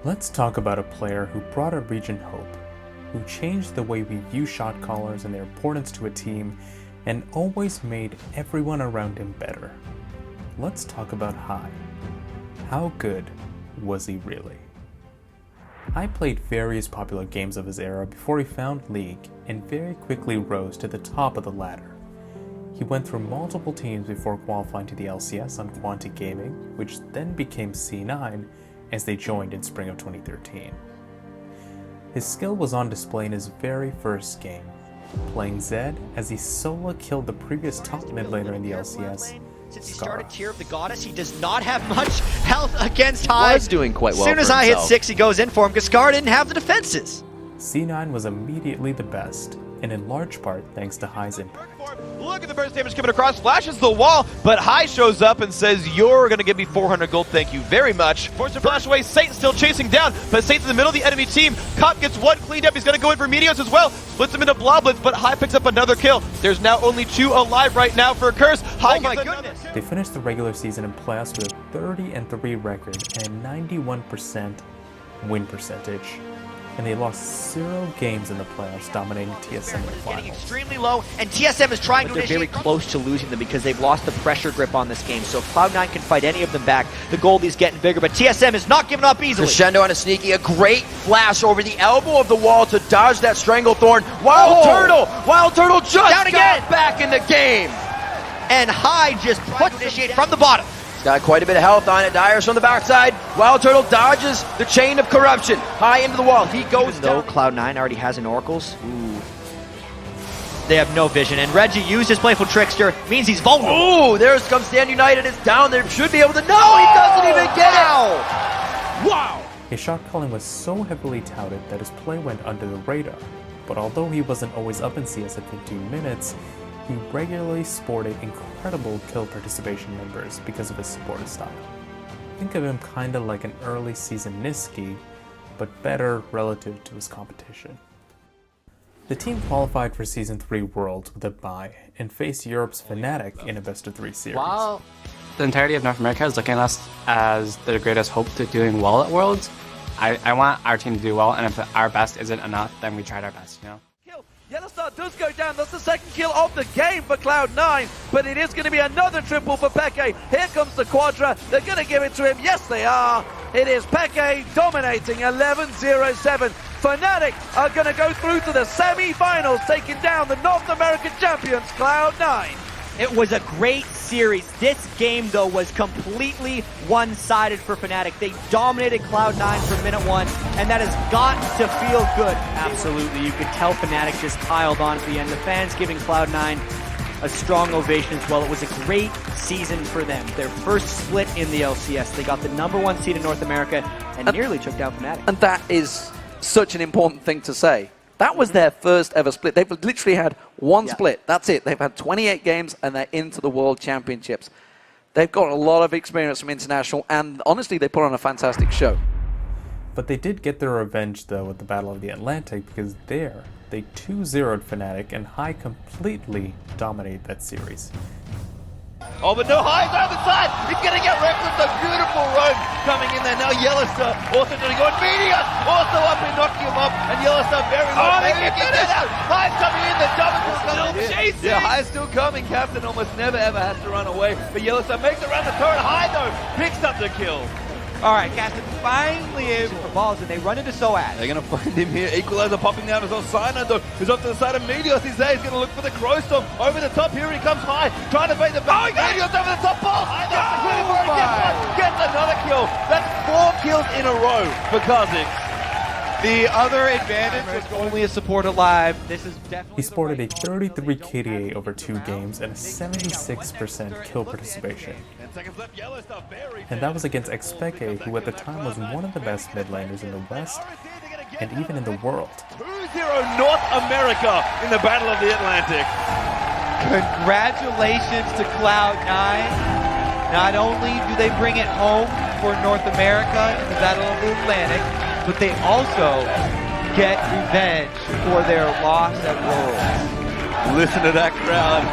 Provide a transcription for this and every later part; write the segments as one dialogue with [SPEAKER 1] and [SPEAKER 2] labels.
[SPEAKER 1] Let's talk about a player who brought our region hope, who changed the way we view shot callers and their importance to a team, and always made everyone around him better. Let's talk about Hai. How good was he really? Hai played various popular games of his era before he found League and very quickly rose to the top of the ladder. He went through multiple teams before qualifying to the LCS on Quantic Gaming, which then became C9 as they joined in spring of 2013. His skill was on display in his very first game, playing Zed as he solo killed the previous top mid laner in the LCS.
[SPEAKER 2] Since he started Tear of the Goddess, he does not have much health against Hai.
[SPEAKER 3] Was doing quite well.
[SPEAKER 2] As soon as Hai hits 6, he goes in for him. Gaskar didn't have the defenses.
[SPEAKER 1] C9 was immediately the best, and in large part thanks to Hai's impact.
[SPEAKER 3] Look at the burst damage coming across, flashes the wall, but Hai shows up and says, "You're gonna give me 400 gold, thank you very much." Forced to flash away, Saint still chasing down, but Saint's in the middle of the enemy team. Cop gets one cleaned up, he's gonna go in for Meteos as well. Splits him into Bloblets, but Hai picks up another kill. There's now only 2 alive right now for Curse. Hai
[SPEAKER 2] my goodness.
[SPEAKER 1] They finished the regular season in playoffs with a 30-3 record and a 91% win percentage. And they lost 0 games in the playoffs, dominating TSM in the
[SPEAKER 2] Getting
[SPEAKER 1] finals.
[SPEAKER 2] extremely low, and TSM is trying to
[SPEAKER 4] They're
[SPEAKER 2] initiate.
[SPEAKER 4] very close to losing them because they've lost the pressure grip on this game. So if Cloud9 can fight any of them back, the Goldie's getting bigger, but TSM is not giving up easily.
[SPEAKER 5] Crescendo on a sneaky, a great flash over the elbow of the wall to dodge that Stranglethorn. Wild Turtle just
[SPEAKER 2] Down again.
[SPEAKER 5] got back in the game.
[SPEAKER 2] And Hai just puts initiate from the bottom.
[SPEAKER 5] He's got quite a bit of health on it. Dyer's from the backside. Wild Turtle dodges the chain of corruption. High into the wall. He goes
[SPEAKER 4] Though
[SPEAKER 5] down.
[SPEAKER 4] Cloud9 already has an Oracles.
[SPEAKER 2] Ooh. They have no vision, and Reggie used his Playful Trickster, means he's vulnerable.
[SPEAKER 5] Ooh, there's comes Stand United. It's down there. Should be able to. No, he doesn't even get it. Wow.
[SPEAKER 1] His shot calling was so heavily touted that his play went under the radar, but although he wasn't always up in CS at 15 minutes, he regularly sported incredible kill participation numbers because of his supportive style. Think of him kinda like an early season Niski, but better relative to his competition. The team qualified for Season 3 Worlds with a bye and faced Europe's Fnatic in a best-of-3 series.
[SPEAKER 6] While the entirety of North America is looking at us as their greatest hope to doing well at Worlds, I want our team to do well, and if our best isn't enough, then we tried our best, you know?
[SPEAKER 7] Yellowstar does go down. That's the second kill of the game for Cloud9, but it is going to be another triple for Peke. Here comes the Quadra. They're going to give it to him. Yes, they are. It is Peke dominating 11-0-7. Fnatic are going to go through to the semi-finals, taking down the North American champions, Cloud9.
[SPEAKER 2] It was a great series. This game, though, was completely one-sided for Fnatic. They dominated Cloud9 from minute 1, and that has got to feel good.
[SPEAKER 4] Absolutely, you could tell Fnatic just piled on at the end. The fans giving Cloud9 a strong ovation as well. It was a great season for them. Their first split in the LCS. They got the #1 seed in North America and nearly took down Fnatic.
[SPEAKER 7] And that is such an important thing to say. That was their first ever split. They've literally had one split. That's it. They've had 28 games and they're into the World Championships. They've got a lot of experience from international, and honestly, they put on a fantastic show.
[SPEAKER 1] But they did get their revenge though at the Battle of the Atlantic, because there, they 2-0'd Fnatic and Hai completely dominated that series.
[SPEAKER 3] Oh, but no, Hai's on the side. He's going to get wrecked with the beautiful roam coming in there. Now Yellowstar also doing good. Meteos also up and knocking him up. And Yellowstar very well. They can get it out. Hai's coming in. The double kill coming in. Chasing. Yeah, Hai's still coming. Captain almost never ever has to run away. But Yellowstar makes it around the turret. Hai, though, picks up the kill.
[SPEAKER 2] All right, Captain finally able for balls, and they run into Soaz.
[SPEAKER 3] They're going to find him here. Equalizer popping down as well. Cyanide, though, is off to the side of Meteos. He's there. He's going to look for the Crow Storm. Over the top. Here he comes Hai. Trying to bait the back. Meteos over the top. Ball. Gets another kill. That's 4 kills in a row for Kha'Zix. The other advantage was only a support alive. This is definitely.
[SPEAKER 1] He sported a 33 KDA over 2 games and a 76% kill participation. And that was against Xpeke, who at the time was one of the best mid laners in the West and even in the world.
[SPEAKER 3] 2-0 North America in the Battle of the Atlantic.
[SPEAKER 2] Congratulations to Cloud9. Not only do they bring it home for North America in the Battle of the Atlantic, but they also get revenge for their loss at Worlds.
[SPEAKER 3] Listen to that crowd.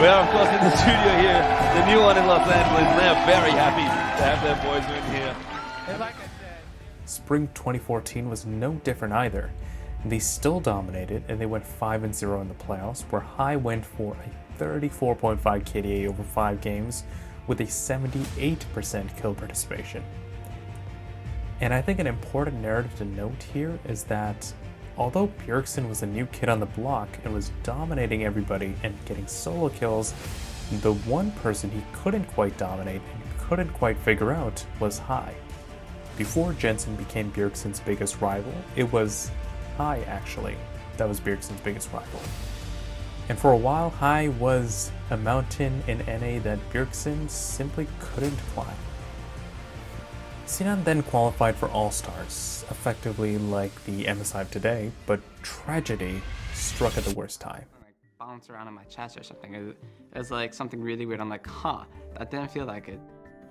[SPEAKER 3] We are, of course, in the studio here, the new one in Los Angeles, and they are very happy to have their boys win here.
[SPEAKER 8] And like I said,
[SPEAKER 1] Spring 2014 was no different either. They still dominated, and they went 5-0 in the playoffs, where High went for a 34.5 KDA over 5 games with a 78% kill participation. And I think an important narrative to note here is that although Bjergsen was a new kid on the block and was dominating everybody and getting solo kills, the one person he couldn't quite dominate and couldn't quite figure out was High. Before Jensen became Bjergsen's biggest rival, it was High actually that was Bjergsen's biggest rival. And for a while, High was a mountain in NA that Bjergsen simply couldn't climb. C9 then qualified for All-Stars, effectively like the MSI of today, but tragedy struck at the worst time.
[SPEAKER 6] Like bounce around on my chest or something. It was like something really weird. I'm like, that didn't feel like it.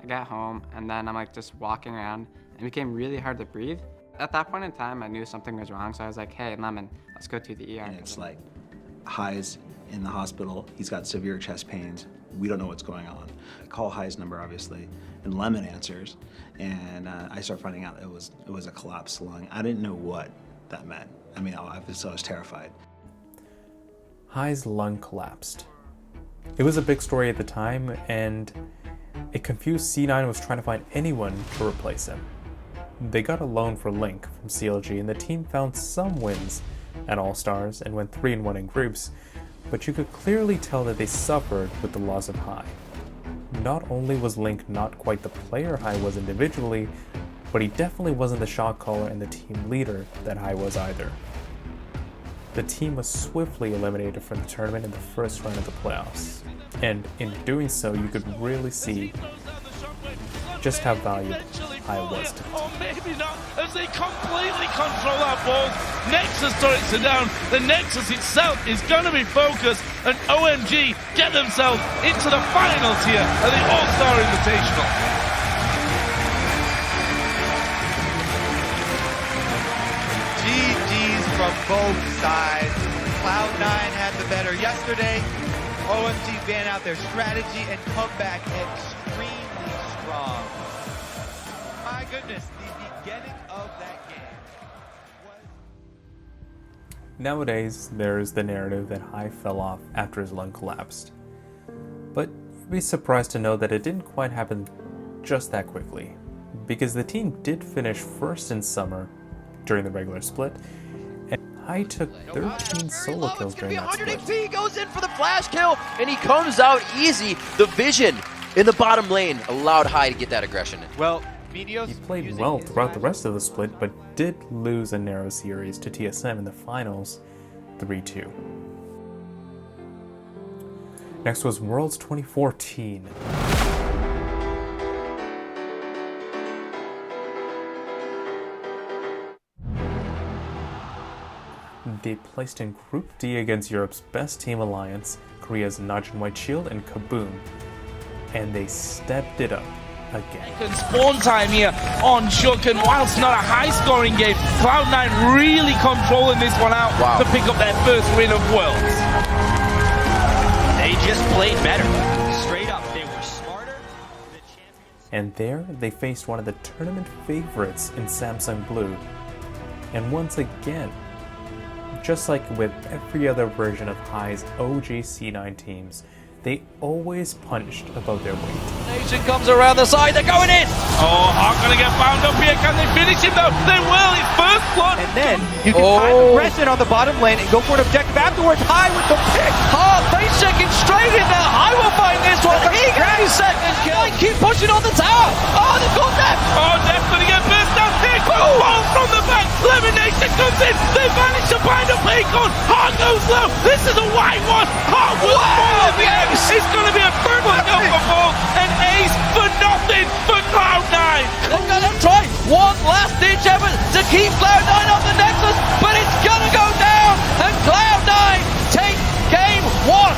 [SPEAKER 6] I got home and then I'm like just walking around and it became really hard to breathe. At that point in time, I knew something was wrong, so I was like, hey, Lemon, let's go to the ER.
[SPEAKER 8] And it's like, High's in the hospital, he's got severe chest pains, we don't know what's going on. I call High's number, obviously, and Lemon answers, and I start finding out it was a collapsed lung. I didn't know what that meant. I mean, I was terrified.
[SPEAKER 1] High's lung collapsed. It was a big story at the time, and it confused C9 was trying to find anyone to replace him. They got a loan for Link from CLG, and the team found some wins at All-Stars and went 3-1 in groups, but you could clearly tell that they suffered with the loss of High. Not only was Link not quite the player High was individually, but he definitely wasn't the shot caller and the team leader that High was either. The team was swiftly eliminated from the tournament in the first round of the playoffs, and in doing so you could really see just how valuable High was to the team.
[SPEAKER 7] Or maybe not, as they completely control our balls. Nexus turrets are down. The Nexus itself is going to be focused, and OMG get themselves into the finals here at the All-Star Invitational.
[SPEAKER 2] GG's from both sides. Cloud9 had the better yesterday. OMG ban out their strategy and come back extremely strong. My goodness, the beginning of that game was...
[SPEAKER 1] Nowadays, there's the narrative that High fell off after his lung collapsed. But you'd be surprised to know that it didn't quite happen just that quickly, because the team did finish first in summer during the regular split, and High took 13 solo kills during that split.
[SPEAKER 5] He goes in for the flash kill, and he comes out easy. The vision in the bottom lane allowed High to get that aggression in.
[SPEAKER 2] Well,
[SPEAKER 1] he played well throughout the rest of the split, but did lose a narrow series to TSM in the finals, 3-2. Next was Worlds 2014. They placed in Group D against Europe's best team alliance, Korea's Najin White Shield and Kaboom, and they stepped it up again.
[SPEAKER 7] Spawn time here on Shook, and whilst not a high-scoring game, Cloud9 really controlling this one out to pick up their first win of Worlds.
[SPEAKER 5] They just played better. Straight up, they were smarter.
[SPEAKER 1] And there, they faced one of the tournament favorites in Samsung Blue. And once again, just like with every other version of High's OG C9 teams, they always punched above their weight.
[SPEAKER 7] Nation comes around the side, they're going in! Oh, Hawk gonna get bound up here, can they finish him though? They will, it's first blood!
[SPEAKER 2] And then you can time aggression on the bottom lane and go for an objective afterwards. High with the pick!
[SPEAKER 7] Hawk, they second straight in there, High will find this one, he got his second kill!
[SPEAKER 2] They keep pushing on the tower! Oh, they've got that!
[SPEAKER 7] Oh, Death's gonna get burst down here, ball from the back, Lemonation comes in, they manage to find a Paycon, Hawk goes low, this is a white one, Hawk will fall at the end! It's going to be a purple kill for Ball, and ace for nothing for Cloud9.
[SPEAKER 2] They're going to try one last ditch effort to keep Cloud9 off the Nexus, but it's going to go down, and Cloud9 take game one.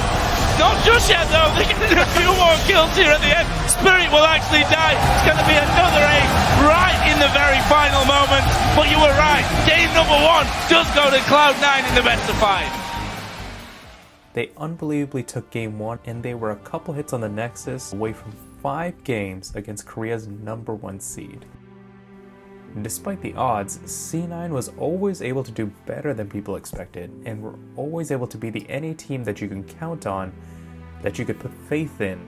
[SPEAKER 7] Not just yet though, they're going to do a few more kills here at the end. Spirit will actually die. It's going to be another ace right in the very final moment. But you were right, game number one does go to Cloud9 in the best of 5.
[SPEAKER 1] They unbelievably took game one, and they were a couple hits on the Nexus away from 5 games against Korea's #1 seed. Despite the odds, C9 was always able to do better than people expected, and were always able to be the NA team that you can count on, that you could put faith in,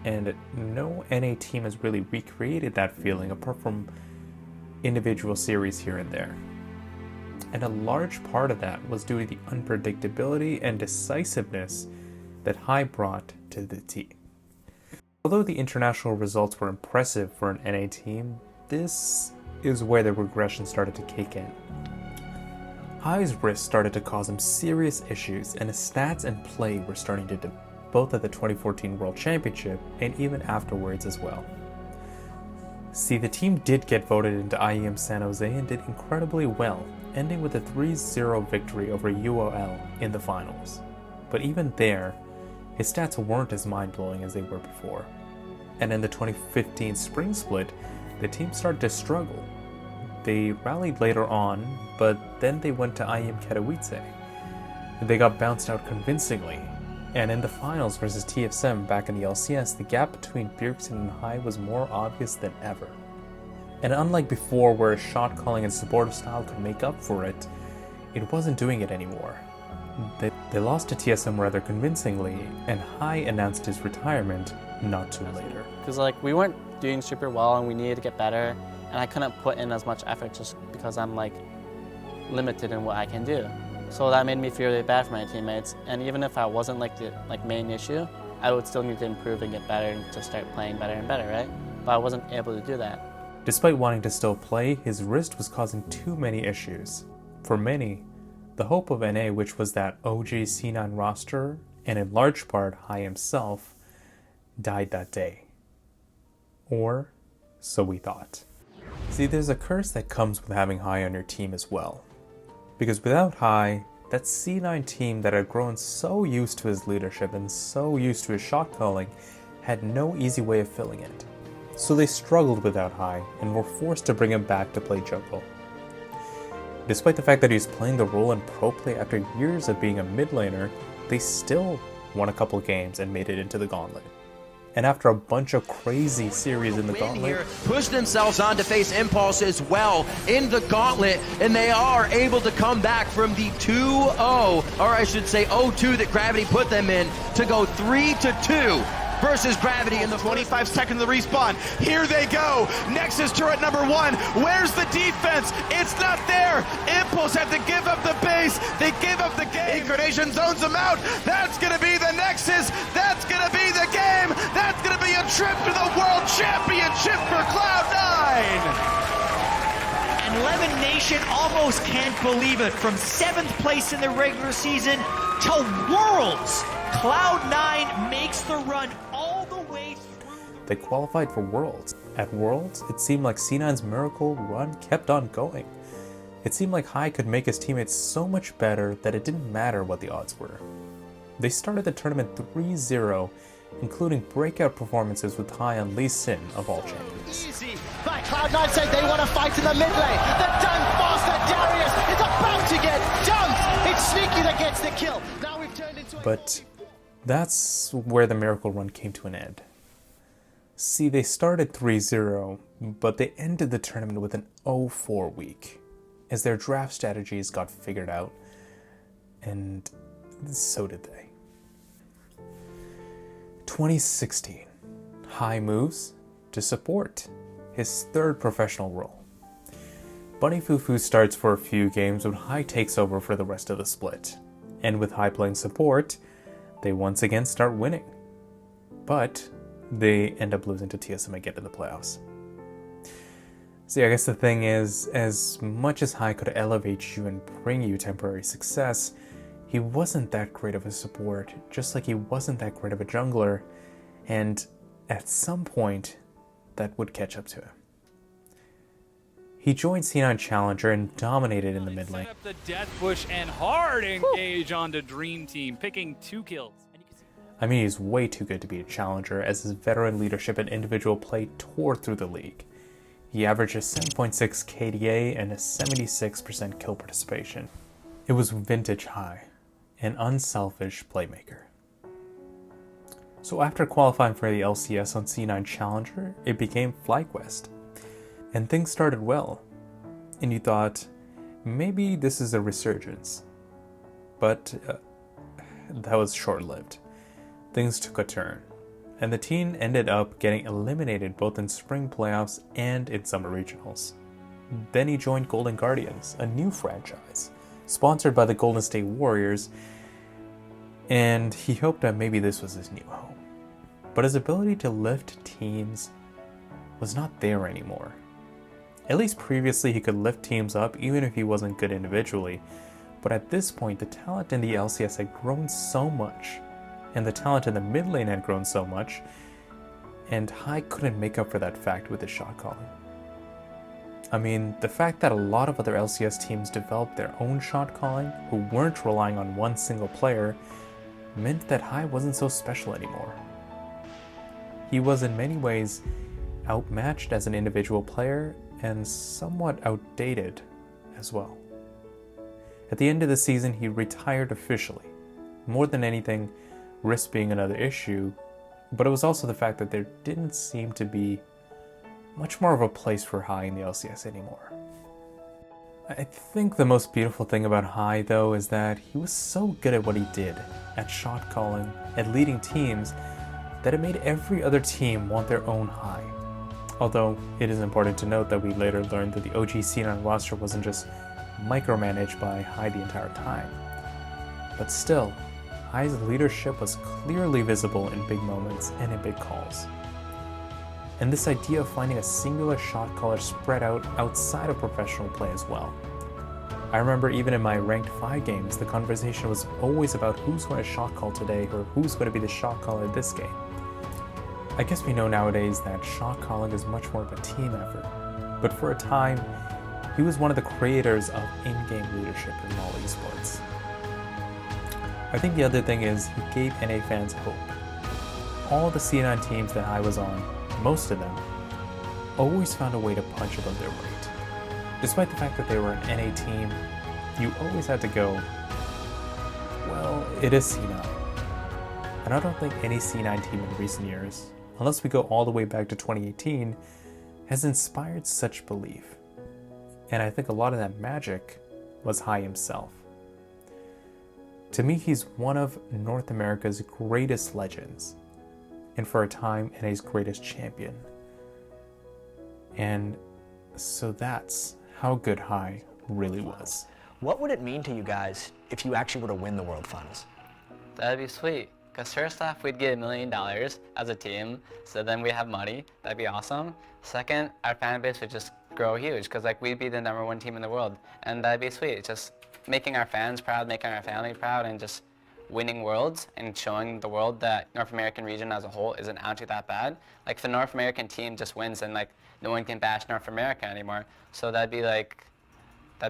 [SPEAKER 1] and no NA team has really recreated that feeling apart from individual series here and there. And a large part of that was due to the unpredictability and decisiveness that Hai brought to the team. Although the international results were impressive for an NA team, this is where the regression started to kick in. Hai's wrist started to cause him serious issues, and his stats and play were starting to dip, both at the 2014 World Championship and even afterwards as well. See, the team did get voted into IEM San Jose and did incredibly well, ending with a 3-0 victory over UOL in the finals. But even there, his stats weren't as mind-blowing as they were before. And in the 2015 spring split, the team started to struggle. They rallied later on, but then they went to IEM Katowice. They got bounced out convincingly, and in the finals versus TFSM back in the LCS, the gap between Bjergsen and Hai was more obvious than ever. And unlike before where shot calling and supportive style could make up for it, it wasn't doing it anymore. They lost to TSM rather convincingly, and Hai announced his retirement not too later.
[SPEAKER 9] Because we weren't doing super well and we needed to get better, and I couldn't put in as much effort just because I'm limited in what I can do. So that made me feel really bad for my teammates, and even if I wasn't the main issue, I would still need to improve and get better and to start playing better and better, right? But I wasn't able to do that.
[SPEAKER 1] Despite wanting to still play, his wrist was causing too many issues. For many, the hope of NA, which was that OG C9 roster, and in large part Hai himself, died that day. Or so we thought. See, there's a curse that comes with having Hai on your team as well. Because without Hai, that C9 team that had grown so used to his leadership and so used to his shot calling had no easy way of filling it. So they struggled without Hai and were forced to bring him back to play jungle. Despite the fact that he was playing the role in pro play after years of being a mid laner, they still won a couple games and made it into the gauntlet. And after a bunch of crazy series in the gauntlet,
[SPEAKER 5] push themselves on to face Impulse as well in the gauntlet, and they are able to come back from the 2-0, or I should say 0-2 that Gravity put them in, to go 3-2 versus Gravity in the
[SPEAKER 10] 25 seconds of the respawn. Here they go. Nexus turret number 1. Where's the defense? It's not there. Impulse had to give up the base. They gave up the game. Inclination zones them out. That's going to be the Nexus. That's going to be the game. That's going to be a trip to the World Championship for Cloud9.
[SPEAKER 11] And Lemon Nation almost can't believe it. From 7th place in the regular season to Worlds, Cloud9 makes the run all the way through.
[SPEAKER 1] They qualified for Worlds. At Worlds, it seemed like C9's miracle run kept on going. It seemed like Hai could make his teammates so much better that it didn't matter what the odds were. They started the tournament 3-0, including breakout performances with Hai and Lee Sin of all champions.
[SPEAKER 12] Easy, but Cloud9 said they want to fight in the mid lane. The dunk faster Darius is about to get dunked. It's Sneaky that gets the kill. Now we've turned into
[SPEAKER 1] But that's where the miracle run came to an end. See, they started 3-0, but they ended the tournament with an 0-4 week, as their draft strategies got figured out, and so did they. 2016, Hai moves to support, his third professional role. Bunny Fufu starts for a few games when Hai takes over for the rest of the split, and with Hai playing support, they once again start winning. But they end up losing to TSM again in the playoffs. See, I guess the thing is, as much as Hai could elevate you and bring you temporary success, he wasn't that great of a support, just like he wasn't that great of a jungler, and at some point, that would catch up to him. He joined C9 Challenger and dominated in the mid lane.
[SPEAKER 13] Set up the death push and hard engage onto Dream Team, picking 2 kills.
[SPEAKER 1] I mean, he's way too good to be a challenger, as his veteran leadership and individual play tore through the league. He averaged a 7.6 KDA and a 76% kill participation. It was vintage Hai, an unselfish playmaker. So after qualifying for the LCS on C9 Challenger, it became FlyQuest. And things started well. and you thought, maybe this is a resurgence. But that was short-lived. Things took a turn, and the team ended up getting eliminated both in spring playoffs and in summer regionals. Then he joined Golden Guardians, a new franchise, sponsored by the Golden State Warriors, and he hoped that maybe this was his new home. But his ability to lift teams was not there anymore. At least previously he could lift teams up even if he wasn't good individually, but at this point the talent in the LCS had grown so much, and the talent in the mid lane had grown so much, and Hai couldn't make up for that fact with his shot calling. I mean, the fact that a lot of other LCS teams developed their own shot calling, who weren't relying on one single player, meant that Hai wasn't so special anymore. He was in many ways outmatched as an individual player and somewhat outdated as well. At the end of the season, he retired officially. More than anything, risk being another issue, but it was also the fact that there didn't seem to be much more of a place for Hai in the LCS anymore. I think the most beautiful thing about Hai, though, is that he was so good at what he did, at shot calling, at leading teams, that it made every other team want their own Hai. Although, it is important to note that we later learned that the OG C9 roster wasn't just micromanaged by Hai the entire time. But still, Hai's leadership was clearly visible in big moments and in big calls. And this idea of finding a singular shot caller spread out outside of professional play as well. I remember even in my ranked 5 games, the conversation was always about who's going to shot call today or who's going to be the shot caller this game. I guess we know nowadays that shot calling is much more of a team effort, but for a time, he was one of the creators of in-game leadership in all esports. I think the other thing is he gave NA fans hope. All the C9 teams that I was on, most of them, always found a way to punch above their weight. Despite the fact that they were an NA team, you always had to go, well, it is C9. And I don't think any C9 team in recent years, unless we go all the way back to 2018, has inspired such belief. And I think a lot of that magic was Hai himself. To me, he's one of North America's greatest legends, and for a time, NA's greatest champion. And so that's how good Hai really was.
[SPEAKER 14] What would it mean to you guys if you actually were to win the World Finals?
[SPEAKER 6] That'd be sweet. Because first off, we'd get $1 million as a team, so then we have money. That'd be awesome. Second, our fan base would just grow huge, because like we'd be the #1 team in the world, and that'd be sweet. Just making our fans proud, making our family proud, and just winning worlds and showing the world that North American region as a whole isn't actually that bad. Like if the North American team just wins, then like no one can bash North America anymore. So that'd be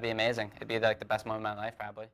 [SPEAKER 6] amazing. It'd be like the best moment of my life probably.